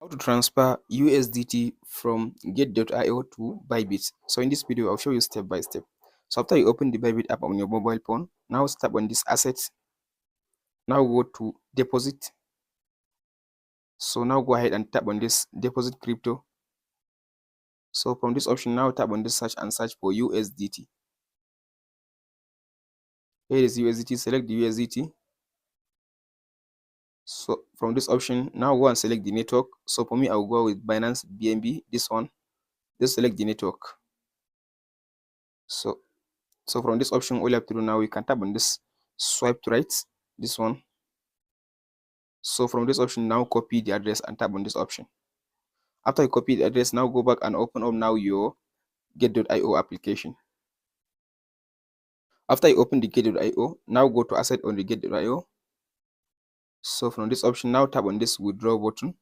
How to transfer USDT from Gate.io to Bybit. So in this video, I'll show you step by step. So after you open the Bybit app on your mobile phone, now tap on this assets. Now go to deposit. So now go ahead and tap on this deposit crypto. So from this option, now tap on this search and search for USDT. Here is USDT, select the USDT. So from this option, now go and select the network. So for me, I'll go with Binance BNB, this one. Just select the network. So from this option, all you have to do now, you can tap on this swipe to right, this one. So from this option, now copy the address and tap on this option. After you copy the address, now go back and open up now your Gate.io application. After you open the Gate.io, now go to asset on the Gate.io. So from this option, now tap on this withdraw button.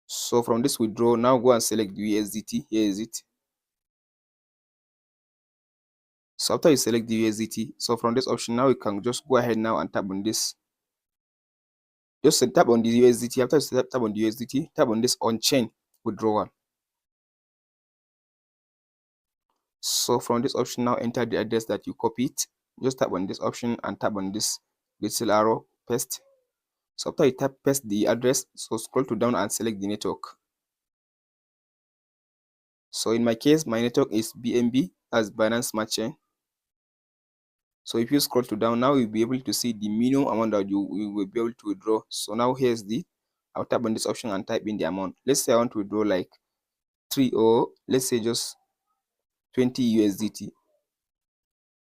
So from this withdraw, now go and select the USDT. Here is it. So after you select the USDT, so from this option, now you can just go ahead now and tap on this. Just tap on the USDT. After you tap on the USDT, tap on this on-chain withdrawal. So from this option, now enter the address that you copied. Just tap on this option and tap on this little arrow, paste. So after you tap paste the address, so scroll to down and select the network. So in my case, my network is BNB as Binance Smart Chain. So if you scroll to down, now you'll be able to see the minimum amount that you will be able to withdraw. So now here's I'll tap on this option and type in the amount. Let's say I want to withdraw like 3 or let's say just 20 USDT.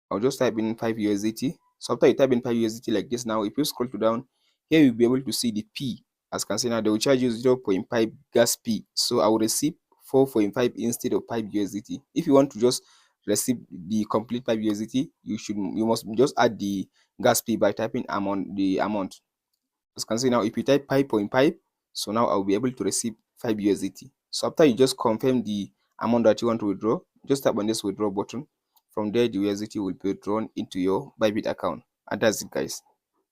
I'll just type in 5 USDT. So after you type in 5 USDT like this, now if you scroll to down, here you'll be able to see the P. As you can see now, they will charge you 0.5 gas P. So I will receive 4.5 instead of 5 USDT. If you want to just receive the complete 5 USDT, you must just add the gas P by typing the amount. As you can see now, if you type 5.5, so now I'll be able to receive 5 USDT. So after you just confirm the amount that you want to withdraw, just tap on this withdraw button. From there, the USDT will be withdrawn into your Bybit account. And that's it, guys.